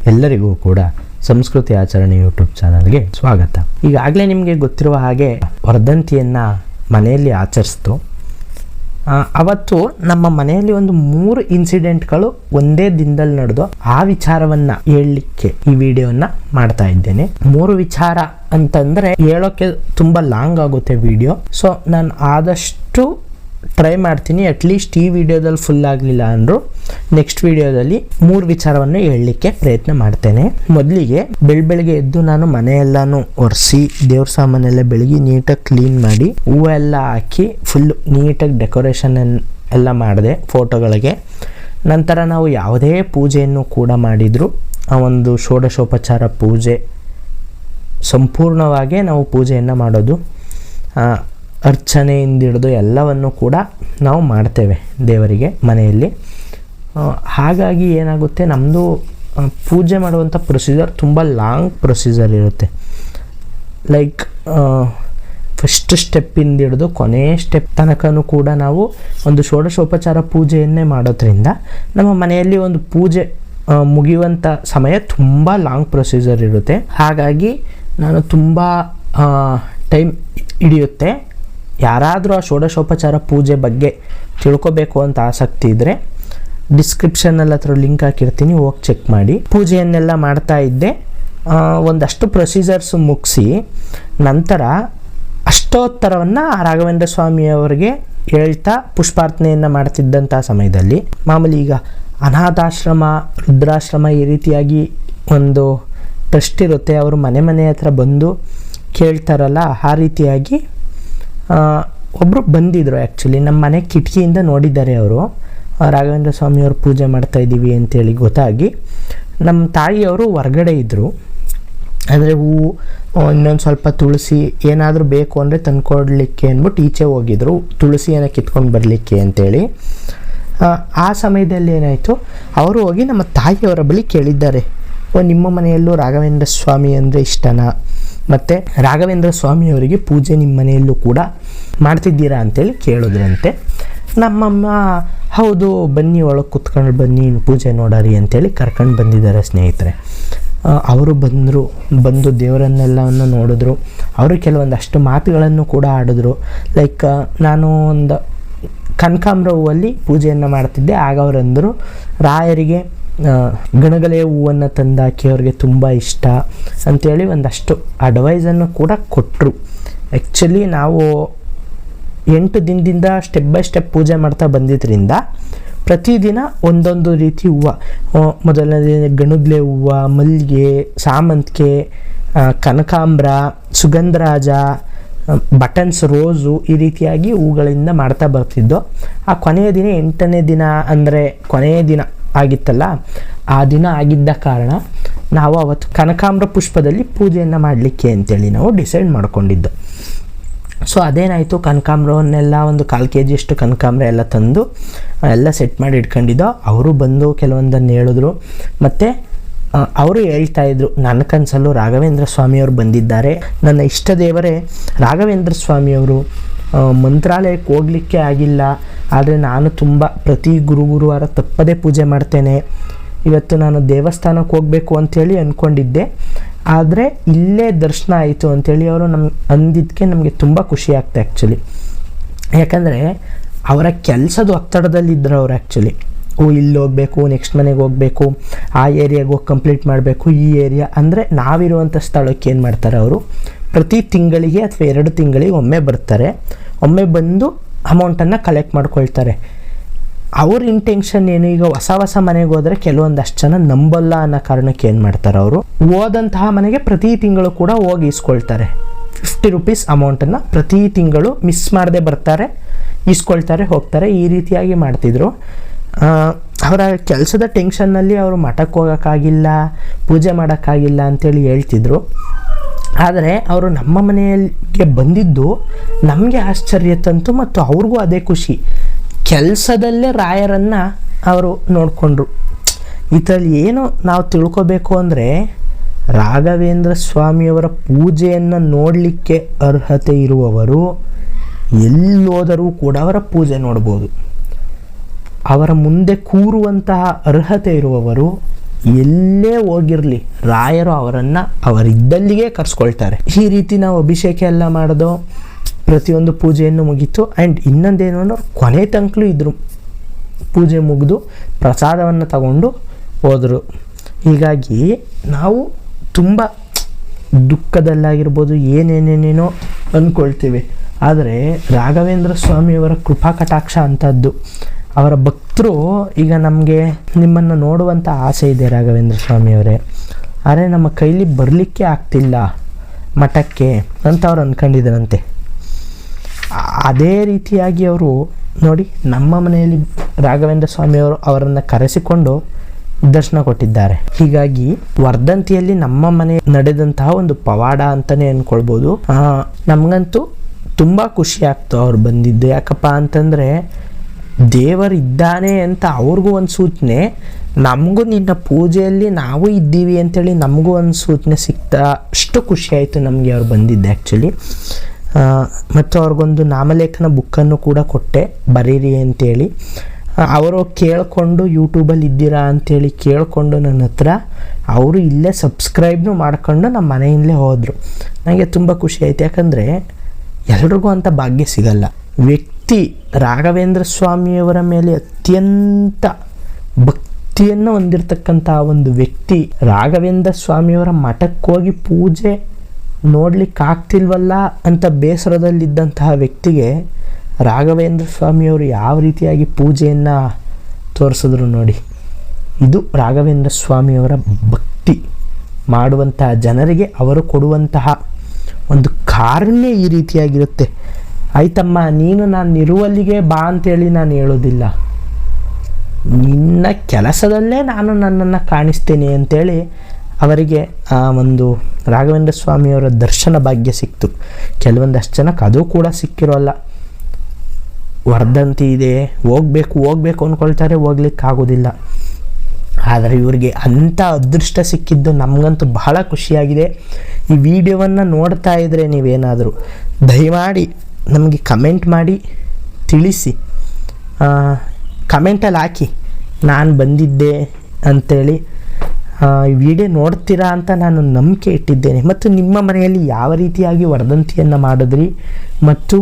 ಎಲ್ಲರಿಗೂ ಕೂಡ ಸಂಸ್ಕೃತಿ ಆಚರಣೆ ಯೂಟ್ಯೂಬ್ ಚಾನಲ್ಗೆ ಸ್ವಾಗತ. ಈಗಾಗಲೇ ನಿಮಗೆ ಗೊತ್ತಿರುವ ಹಾಗೆ ವರ್ಧಂತಿಯನ್ನು ಮನೆಯಲ್ಲಿ ಆಚರಿಸ್ತು. ಅವತ್ತು ನಮ್ಮ ಮನೆಯಲ್ಲಿ ಒಂದು 3 ಇನ್ಸಿಡೆಂಟ್ಗಳು ಒಂದೇ ದಿನದಲ್ಲಿ ನಡೆದು ಆ ವಿಚಾರವನ್ನು ಹೇಳಲಿಕ್ಕೆ ಈ ವಿಡಿಯೋನ ಮಾಡ್ತಾ ಇದ್ದೇನೆ. 3 ವಿಚಾರ ಅಂತಂದರೆ ಹೇಳೋಕ್ಕೆ ತುಂಬ ಲಾಂಗ್ ಆಗುತ್ತೆ ವಿಡಿಯೋ. ಸೊ ನಾನು ಆದಷ್ಟು ಟ್ರೈ ಮಾಡ್ತೀನಿ. ಅಟ್ಲೀಸ್ಟ್ ಈ ವಿಡಿಯೋದಲ್ಲಿ ಫುಲ್ ಆಗಲಿಲ್ಲ ಅಂದರೂ ನೆಕ್ಸ್ಟ್ ವಿಡಿಯೋದಲ್ಲಿ 3 ವಿಚಾರವನ್ನು ಹೇಳಲಿಕ್ಕೆ ಪ್ರಯತ್ನ ಮಾಡ್ತೇನೆ. ಮೊದಲಿಗೆ ಬೆಳಗ್ಗೆ ಎದ್ದು ನಾನು ಮನೆಯೆಲ್ಲಾನು ಒರೆಸಿ ದೇವ್ರ ಸಾಮಾನೆಲ್ಲ ಬೆಳಗ್ಗೆ ನೀಟಾಗಿ ಕ್ಲೀನ್ ಮಾಡಿ ಹೂವೆಲ್ಲ ಹಾಕಿ ಫುಲ್ ನೀಟಾಗಿ ಡೆಕೋರೇಷನ್ ಎಲ್ಲ ಮಾಡಿದೆ ಫೋಟೋಗಳಿಗೆ. ನಂತರ ನಾವು ಯಾವುದೇ ಪೂಜೆಯನ್ನು ಕೂಡ ಮಾಡಿದರೂ ಆ ಒಂದು ಷೋಡಶೋಪಚಾರ ಪೂಜೆ ಸಂಪೂರ್ಣವಾಗಿ ನಾವು ಪೂಜೆಯನ್ನು ಮಾಡೋದು. ಅರ್ಚನೆಯಿಂದ ಹಿಡಿದು ಎಲ್ಲವನ್ನು ಕೂಡ ನಾವು ಮಾಡ್ತೇವೆ ದೇವರಿಗೆ ಮನೆಯಲ್ಲಿ. ಹಾಗಾಗಿ ಏನಾಗುತ್ತೆ, ನಮ್ಮದು ಪೂಜೆ ಮಾಡುವಂಥ ಪ್ರೊಸೀಜರ್ ತುಂಬ ಲಾಂಗ್ ಪ್ರೊಸೀಜರ್ ಇರುತ್ತೆ. ಲೈಕ್ ಫಸ್ಟ್ ಸ್ಟೆಪ್ಪಿಂದ ಹಿಡಿದು ಕೊನೆಯ ಸ್ಟೆಪ್ ತನಕನೂ ಕೂಡ ನಾವು ಒಂದು ಷೋಡಶೋಪಚಾರ ಪೂಜೆಯನ್ನೇ ಮಾಡೋದ್ರಿಂದ ನಮ್ಮ ಮನೆಯಲ್ಲಿ ಒಂದು ಪೂಜೆ ಮುಗಿಯುವಂಥ ಸಮಯ ತುಂಬ ಲಾಂಗ್ ಪ್ರೊಸೀಜರ್ ಇರುತ್ತೆ. ಹಾಗಾಗಿ ನಾನು ತುಂಬ ಟೈಮ್ ಹಿಡಿಯುತ್ತೆ. ಯಾರಾದರೂ ಆ ಷೋಡಶೋಪಚಾರ ಪೂಜೆ ಬಗ್ಗೆ ತಿಳ್ಕೊಬೇಕು ಅಂತ ಆಸಕ್ತಿ ಇದ್ದರೆ ಡಿಸ್ಕ್ರಿಪ್ಷನಲ್ಲಿ ಹತ್ರ ಲಿಂಕ್ ಹಾಕಿರ್ತೀನಿ, ಹೋಗಿ ಚೆಕ್ ಮಾಡಿ. ಪೂಜೆಯನ್ನೆಲ್ಲ ಮಾಡ್ತಾ ಇದ್ದೆ. ಒಂದಷ್ಟು ಪ್ರೊಸೀಜರ್ಸ್ ಮುಗಿಸಿ ನಂತರ ಅಷ್ಟೋತ್ತರವನ್ನು ರಾಘವೇಂದ್ರ ಸ್ವಾಮಿಯವರಿಗೆ ಹೇಳ್ತಾ ಪುಷ್ಪಾರ್ಚನೆಯನ್ನು ಮಾಡ್ತಿದ್ದಂಥ ಸಮಯದಲ್ಲಿ ಮಾಮೂಲಿ ಈಗ ಅನಾಥಾಶ್ರಮ, ರುದ್ರಾಶ್ರಮ ಈ ರೀತಿಯಾಗಿ ಒಂದು ಟ್ರಸ್ಟ್ ಇರುತ್ತೆ, ಅವರು ಮನೆ ಹತ್ರ ಬಂದು ಕೇಳ್ತಾರಲ್ಲ, ಆ ರೀತಿಯಾಗಿ ಒಬ್ಬರು ಬಂದಿದ್ದರು. ಆ್ಯಕ್ಚುಲಿ ನಮ್ಮ ಮನೆ ಕಿಟಕಿಯಿಂದ ನೋಡಿದ್ದಾರೆ ಅವರು. ರಾಘವೇಂದ್ರ ಸ್ವಾಮಿಯವರು ಪೂಜೆ ಮಾಡ್ತಾ ಇದ್ದೀವಿ ಅಂತೇಳಿ ಗೊತ್ತಾಗಿ ನಮ್ಮ ತಾಯಿಯವರು ಹೊರಗಡೆ ಇದ್ದರು. ಅಂದರೆ ಹೂವು, ಇನ್ನೊಂದು ಸ್ವಲ್ಪ ತುಳಸಿ ಏನಾದರೂ ಬೇಕು ಅಂದರೆ ತಂದ್ಕೊಡ್ಲಿಕ್ಕೆ ಅಂದ್ಬಿಟ್ಟು ಈಚೆ ಹೋಗಿದ್ರು, ತುಳಸಿಯನ್ನು ಕಿತ್ಕೊಂಡು ಬರಲಿಕ್ಕೆ ಅಂತೇಳಿ. ಆ ಸಮಯದಲ್ಲಿ ಏನಾಯಿತು, ಅವರು ಹೋಗಿ ನಮ್ಮ ತಾಯಿಯವರ ಬಳಿ ಕೇಳಿದ್ದಾರೆ, ನಿಮ್ಮ ಮನೆಯಲ್ಲೂ ರಾಘವೇಂದ್ರ ಸ್ವಾಮಿ ಅಂದರೆ ಇಷ್ಟನಾ, ಮತ್ತು ರಾಘವೇಂದ್ರ ಸ್ವಾಮಿಯವರಿಗೆ ಪೂಜೆ ನಿಮ್ಮ ಮನೆಯಲ್ಲೂ ಕೂಡ ಮಾಡ್ತಿದ್ದೀರಾ ಅಂತೇಳಿ ಕೇಳಿದ್ರಂತೆ. ನಮ್ಮಮ್ಮ ಹೌದು ಬನ್ನಿ, ಒಳಗೆ ಕುತ್ಕೊಂಡು ಬನ್ನಿ ಪೂಜೆ ನೋಡರಿ ಅಂತೇಳಿ ಕರ್ಕೊಂಡು ಬಂದಿದ್ದಾರೆ ಸ್ನೇಹಿತರೆ. ಅವರು ಬಂದು ದೇವರನ್ನೆಲ್ಲವನ್ನು ನೋಡಿದ್ರು. ಅವರು ಕೆಲವೊಂದಷ್ಟು ಮಾತುಗಳನ್ನು ಕೂಡ ಆಡಿದ್ರು. ಲೈಕ್ ನಾನು ಒಂದು ಕನಕಾಂಬರ ಹೂವಲ್ಲಿ ಪೂಜೆಯನ್ನು ಮಾಡ್ತಿದ್ದೆ. ಆಗ ಅವರಂದರು ರಾಯರಿಗೆ ಗಣಗಲೆ ಹೂವನ್ನು ತಂದಾಕಿ ಅವ್ರಿಗೆ ತುಂಬ ಇಷ್ಟ ಅಂಥೇಳಿ ಒಂದಷ್ಟು ಅಡ್ವೈಸನ್ನು ಕೂಡ ಕೊಟ್ಟರು. ಆ್ಯಕ್ಚುಲಿ ನಾವು 8 ದಿನದಿಂದ ಸ್ಟೆಪ್ ಬೈ ಸ್ಟೆಪ್ ಪೂಜೆ ಮಾಡ್ತಾ ಬಂದಿದ್ದರಿಂದ ಪ್ರತಿದಿನ ಒಂದೊಂದು ರೀತಿ ಹೂವು, ಮೊದಲನೇ ಗಣಗಲೆ ಹೂವು, ಮಲ್ಲಿಗೆ, ಸಾಮಂತಿಗೆ, ಕನಕಾಂಬರ, ಸುಗಂಧರಾಜ, ಬಟನ್ಸ್, ರೋಸು ಈ ರೀತಿಯಾಗಿ ಹೂಗಳಿಂದ ಮಾಡ್ತಾ ಬರ್ತಿದ್ದೋ. ಆ ಕೊನೆಯ ದಿನ 8ನೇ ದಿನ ಅಂದರೆ ಕೊನೆಯ ದಿನ ಆಗಿತ್ತಲ್ಲ, ಆ ದಿನ ಆಗಿದ್ದ ಕಾರಣ ನಾವು ಅವತ್ತು ಕನಕಾಂಬರ ಪುಷ್ಪದಲ್ಲಿ ಪೂಜೆಯನ್ನು ಮಾಡಲಿಕ್ಕೆ ಅಂತೇಳಿ ನಾವು ಡಿಸೈಡ್ ಮಾಡ್ಕೊಂಡಿದ್ದು. ಸೊ ಅದೇನಾಯಿತು, ಕನಕಾಂಬರವನ್ನೆಲ್ಲ ಒಂದು 1/4 kg ಅಷ್ಟು ಕನಕಾಂಬರ ಎಲ್ಲ ತಂದು ಎಲ್ಲ ಸೆಟ್ ಮಾಡಿ ಇಟ್ಕೊಂಡಿದ್ದೋ. ಅವರು ಬಂದು ಕೆಲವೊಂದನ್ನು ಹೇಳಿದ್ರು. ಮತ್ತು ಅವರು ಹೇಳ್ತಾಯಿದ್ರು, ನನ್ನ ಕನಸಲ್ಲೂ ರಾಘವೇಂದ್ರ ಸ್ವಾಮಿಯವರು ಬಂದಿದ್ದಾರೆ, ನನ್ನ ಇಷ್ಟ ದೇವರೇ ರಾಘವೇಂದ್ರ ಸ್ವಾಮಿಯವರು, ಮಂತ್ರಾಲಯಕ್ಕೆ ಹೋಗಲಿಕ್ಕೆ ಆಗಿಲ್ಲ, ಆದರೆ ನಾನು ತುಂಬ ಪ್ರತಿ ಗುರುವಾರ ತಪ್ಪದೇ ಪೂಜೆ ಮಾಡ್ತೇನೆ, ಇವತ್ತು ನಾನು ದೇವಸ್ಥಾನಕ್ಕೆ ಹೋಗಬೇಕು ಅಂಥೇಳಿ ಅಂದ್ಕೊಂಡಿದ್ದೆ, ಆದರೆ ಇಲ್ಲೇ ದರ್ಶನ ಆಯಿತು ಅಂಥೇಳಿ ಅವರು ಅಂದಿದ್ದಕ್ಕೆ ನಮಗೆ ತುಂಬ ಖುಷಿ ಆಗ್ತಾ ಆ್ಯಕ್ಚುಲಿ. ಯಾಕಂದರೆ ಅವರ ಕೆಲಸದ ಒತ್ತಡದಲ್ಲಿದ್ದರು ಅವರು. ಆ್ಯಕ್ಚುಲಿ ಇಲ್ಲಿ ಹೋಗಬೇಕು, ನೆಕ್ಸ್ಟ್ ಮನೆಗೆ ಹೋಗಬೇಕು, ಆ ಏರಿಯಾಗೆ ಹೋಗಿ ಕಂಪ್ಲೀಟ್ ಮಾಡಬೇಕು, ಈ ಏರಿಯಾ ಅಂದರೆ ನಾವಿರುವಂಥ ಸ್ಥಳಕ್ಕೆ ಏನು ಮಾಡ್ತಾರೆ ಅವರು, ಪ್ರತಿ ತಿಂಗಳಿಗೆ ಅಥವಾ 2 ತಿಂಗಳಿಗೆ ಒಮ್ಮೆ ಬರ್ತಾರೆ. ಒಮ್ಮೆ ಬಂದು ಅಮೌಂಟನ್ನು ಕಲೆಕ್ಟ್ ಮಾಡ್ಕೊಳ್ತಾರೆ. ಅವ್ರ ಇಂಟೆನ್ಷನ್ ಏನು, ಈಗ ಹೊಸ ಮನೆಗೆ ಹೋದರೆ ಕೆಲವೊಂದಷ್ಟು ಜನ ನಂಬಲ್ಲ ಅನ್ನೋ ಕಾರಣಕ್ಕೆ ಏನು ಮಾಡ್ತಾರೆ, ಅವರು ಹೋದಂತಹ ಮನೆಗೆ ಪ್ರತಿ ತಿಂಗಳು ಕೂಡ ಹೋಗಿ ಇಸ್ಕೊಳ್ತಾರೆ. 50 ರೂಪೀಸ್ ಅಮೌಂಟನ್ನು ಪ್ರತಿ ತಿಂಗಳು ಮಿಸ್ ಮಾಡದೆ ಬರ್ತಾರೆ, ಇಸ್ಕೊಳ್ತಾರೆ, ಹೋಗ್ತಾರೆ. ಈ ರೀತಿಯಾಗಿ ಮಾಡ್ತಿದ್ರು. ಅವರ ಕೆಲಸದ ಟೆನ್ಷನ್ನಲ್ಲಿ ಅವರು ಮಠಕ್ಕೆ ಹೋಗೋಕ್ಕಾಗಿಲ್ಲ, ಪೂಜೆ ಮಾಡೋಕ್ಕಾಗಿಲ್ಲ ಅಂತೇಳಿ ಹೇಳ್ತಿದ್ರು. ಆದರೆ ಅವರು ನಮ್ಮ ಮನೆಗೆ ಬಂದಿದ್ದು ನಮಗೆ ಆಶ್ಚರ್ಯ ತಂತು, ಮತ್ತು ಅವ್ರಿಗೂ ಅದೇ ಖುಷಿ. ಕೆಲಸದಲ್ಲೇ ರಾಯರನ್ನು ಅವರು ನೋಡಿಕೊಂಡ್ರು. ಇದರಲ್ಲಿ ಏನು ನಾವು ತಿಳ್ಕೊಬೇಕು ಅಂದರೆ, ರಾಘವೇಂದ್ರ ಸ್ವಾಮಿಯವರ ಪೂಜೆಯನ್ನು ನೋಡಲಿಕ್ಕೆ ಅರ್ಹತೆ ಇರುವವರು ಎಲ್ಲೋದರೂ ಕೂಡ ಅವರ ಪೂಜೆ ನೋಡ್ಬೋದು. ಅವರ ಮುಂದೆ ಕೂರುವಂತಹ ಅರ್ಹತೆ ಇರುವವರು ಎಲ್ಲೇ ಹೋಗಿರಲಿ ರಾಯರು ಅವರನ್ನು ಅವರಿದ್ದಲ್ಲಿಗೆ ಕರೆಸ್ಕೊಳ್ತಾರೆ. ಈ ರೀತಿ ನಾವು ಅಭಿಷೇಕ ಎಲ್ಲ ಮಾಡೋದು, ಪ್ರತಿಯೊಂದು ಪೂಜೆಯನ್ನು ಮುಗೀತು. ಆ್ಯಂಡ್ ಇನ್ನೊಂದೇನು ಅಂದ್ರೆ ಕೊನೆ ತನಕಲೂ ಇದ್ರು, ಪೂಜೆ ಮುಗಿದು ಪ್ರಸಾದವನ್ನು ತಗೊಂಡು ಹೋದರು. ಹೀಗಾಗಿ ನಾವು ತುಂಬ ದುಃಖದಲ್ಲಾಗಿರ್ಬೋದು, ಏನೇನೇನೇನೋ ಅಂದ್ಕೊಳ್ತೀವಿ. ಆದರೆ ರಾಘವೇಂದ್ರ ಸ್ವಾಮಿಯವರ ಕೃಪಾ ಕಟಾಕ್ಷ ಅಂಥದ್ದು. ಅವರ ಭಕ್ತರು ಈಗ ನಮಗೆ ನಿಮ್ಮನ್ನು ನೋಡುವಂಥ ಆಸೆ ಇದೆ ರಾಘವೇಂದ್ರ ಸ್ವಾಮಿಯವರೇ, ಆದರೆ ನಮ್ಮ ಕೈಲಿ ಬರಲಿಕ್ಕೆ ಆಗ್ತಿಲ್ಲ ಮಠಕ್ಕೆ ಅಂತ ಅವ್ರು ಅಂದ್ಕೊಂಡಿದ್ದರಂತೆ. ಅದೇ ರೀತಿಯಾಗಿ ಅವರು ನೋಡಿ ನಮ್ಮ ಮನೆಯಲ್ಲಿ ರಾಘವೇಂದ್ರ ಸ್ವಾಮಿಯವರು ಅವರನ್ನು ಕರೆಸಿಕೊಂಡು ದರ್ಶನ ಕೊಟ್ಟಿದ್ದಾರೆ. ಹೀಗಾಗಿ ವರ್ಧಂತಿಯಲ್ಲಿ ನಮ್ಮ ಮನೆ ನಡೆದಂತಹ ಒಂದು ಪವಾಡ ಅಂತಲೇ ಅಂದ್ಕೊಳ್ಬೋದು. ನಮಗಂತೂ ತುಂಬ ಖುಷಿ ಆಗ್ತು ಅವ್ರು ಬಂದಿದ್ದು. ಯಾಕಪ್ಪ ಅಂತಂದರೆ ದೇವರಿದ್ದಾನೆ ಅಂತ ಅವ್ರಿಗೂ ಒಂದು ಸೂಚನೆ, ನಮಗೂ ನಿನ್ನ ಪೂಜೆಯಲ್ಲಿ ನಾವು ಇದ್ದೀವಿ ಅಂತೇಳಿ ನಮಗೂ ಒಂದು ಸೂಚನೆ ಸಿಗ್ತಾ ಅಷ್ಟು ಖುಷಿ ಆಯಿತು ನಮಗೆ ಅವ್ರು ಬಂದಿದ್ದೆ ಆ್ಯಕ್ಚುಲಿ. ಮತ್ತು ಅವ್ರಿಗೊಂದು ನಾಮಲೇಖನ ಬುಕ್ಕನ್ನು ಕೂಡ ಕೊಟ್ಟೆ, ಬರೀರಿ ಅಂತೇಳಿ. ಅವರು ಕೇಳಿಕೊಂಡು ಯೂಟ್ಯೂಬಲ್ಲಿ ಇದ್ದೀರಾ ಅಂಥೇಳಿ ಕೇಳಿಕೊಂಡು ನನ್ನ ಹತ್ರ ಅವರು ಇಲ್ಲೇ ಸಬ್ಸ್ಕ್ರೈಬ್ನು ಮಾಡ್ಕೊಂಡು ನಮ್ಮ ಮನೆಯಿಂದಲೇ ಹೋದರು. ನನಗೆ ತುಂಬ ಖುಷಿ ಆಯಿತು. ಯಾಕಂದರೆ ಎಲ್ರಿಗೂ ಅಂಥ ಭಾಗ್ಯ ಸಿಗಲ್ಲ. ವ್ಯಕ್ತಿ ರಾಘವೇಂದ್ರ ಸ್ವಾಮಿಯವರ ಮೇಲೆ ಅತ್ಯಂತ ಭಕ್ತಿಯನ್ನು ಹೊಂದಿರತಕ್ಕಂಥ ಒಂದು ವ್ಯಕ್ತಿ ರಾಘವೇಂದ್ರ ಸ್ವಾಮಿಯವರ ಮಠಕ್ಕೆ ಹೋಗಿ ಪೂಜೆ ನೋಡಲಿಕ್ಕಾಗ್ತಿಲ್ವಲ್ಲ ಅಂತ ಬೇಸರದಲ್ಲಿದ್ದಂತಹ ವ್ಯಕ್ತಿಗೆ ರಾಘವೇಂದ್ರ ಸ್ವಾಮಿಯವರು ಯಾವ ರೀತಿಯಾಗಿ ಪೂಜೆಯನ್ನು ತೋರಿಸಿದ್ರು ನೋಡಿ. ಇದು ರಾಘವೇಂದ್ರ ಸ್ವಾಮಿಯವರ ಭಕ್ತಿ ಮಾಡುವಂತಹ ಜನರಿಗೆ ಅವರು ಕೊಡುವಂತಹ ಒಂದು ಕಾರುಣ್ಯ ಈ ರೀತಿಯಾಗಿರುತ್ತೆ. ಆಯ್ತಮ್ಮ ನೀನು ನಾನು ಇರುವಲ್ಲಿಗೆ ಬಾ ಅಂತೇಳಿ ನಾನು ಹೇಳೋದಿಲ್ಲ, ನಿನ್ನ ಕೆಲಸದಲ್ಲೇ ನಾನು ನನ್ನನ್ನು ಕಾಣಿಸ್ತೇನೆ ಅಂತೇಳಿ ಅವರಿಗೆ ಆ ಒಂದು ರಾಘವೇಂದ್ರ ಸ್ವಾಮಿಯವರ ದರ್ಶನ ಭಾಗ್ಯ ಸಿಕ್ತು. ಕೆಲವೊಂದಷ್ಟು ಜನಕ್ಕೆ ಅದು ಕೂಡ ಸಿಕ್ಕಿರೋಲ್ಲ. ವರ್ಧಂತಿ ಇದೆ, ಹೋಗ್ಬೇಕು ಅಂದ್ಕೊಳ್ತಾರೆ, ಹೋಗ್ಲಿಕ್ಕಾಗೋದಿಲ್ಲ. ಆದರೆ ಇವರಿಗೆ ಅಂಥ ಅದೃಷ್ಟ ಸಿಕ್ಕಿದ್ದು ನಮಗಂತೂ ಬಹಳ ಖುಷಿಯಾಗಿದೆ. ಈ ವಿಡಿಯೋವನ್ನು ನೋಡ್ತಾ ಇದ್ದರೆ ನೀವೇನಾದರೂ ದಯಮಾಡಿ ನಮಗೆ ಕಮೆಂಟ್ ಮಾಡಿ ತಿಳಿಸಿ, ಕಮೆಂಟಲ್ಲಿ ಹಾಕಿ ನಾನು ಬಂದಿದ್ದೆ ಅಂಥೇಳಿ. ಈ ವಿಡಿಯೋ ನೋಡ್ತೀರಾ ಅಂತ ನಾನು ನಂಬಿಕೆ ಇಟ್ಟಿದ್ದೇನೆ. ಮತ್ತು ನಿಮ್ಮ ಮನೆಯಲ್ಲಿ ಯಾವ ರೀತಿಯಾಗಿ ವರ್ಧಂತಿಯನ್ನು ಮಾಡಿದ್ರಿ ಮತ್ತು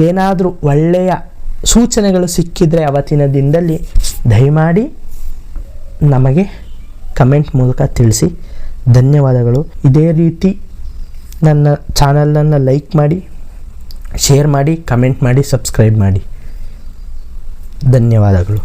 ಏನಾದರೂ ಒಳ್ಳೆಯ ಸೂಚನೆಗಳು ಸಿಕ್ಕಿದರೆ ಅವತ್ತಿನ ದಿನದಲ್ಲಿ ದಯಮಾಡಿ ನಮಗೆ ಕಮೆಂಟ್ ಮೂಲಕ ತಿಳಿಸಿ. ಧನ್ಯವಾದಗಳು. ಇದೇ ರೀತಿ ನನ್ನ ಚಾನಲನ್ನು ಲೈಕ್ ಮಾಡಿ, ಶೇರ್ ಮಾಡಿ, ಕಮೆಂಟ್ ಮಾಡಿ, ಸಬ್ಸ್ಕ್ರೈಬ್ ಮಾಡಿ. ಧನ್ಯವಾದಗಳು.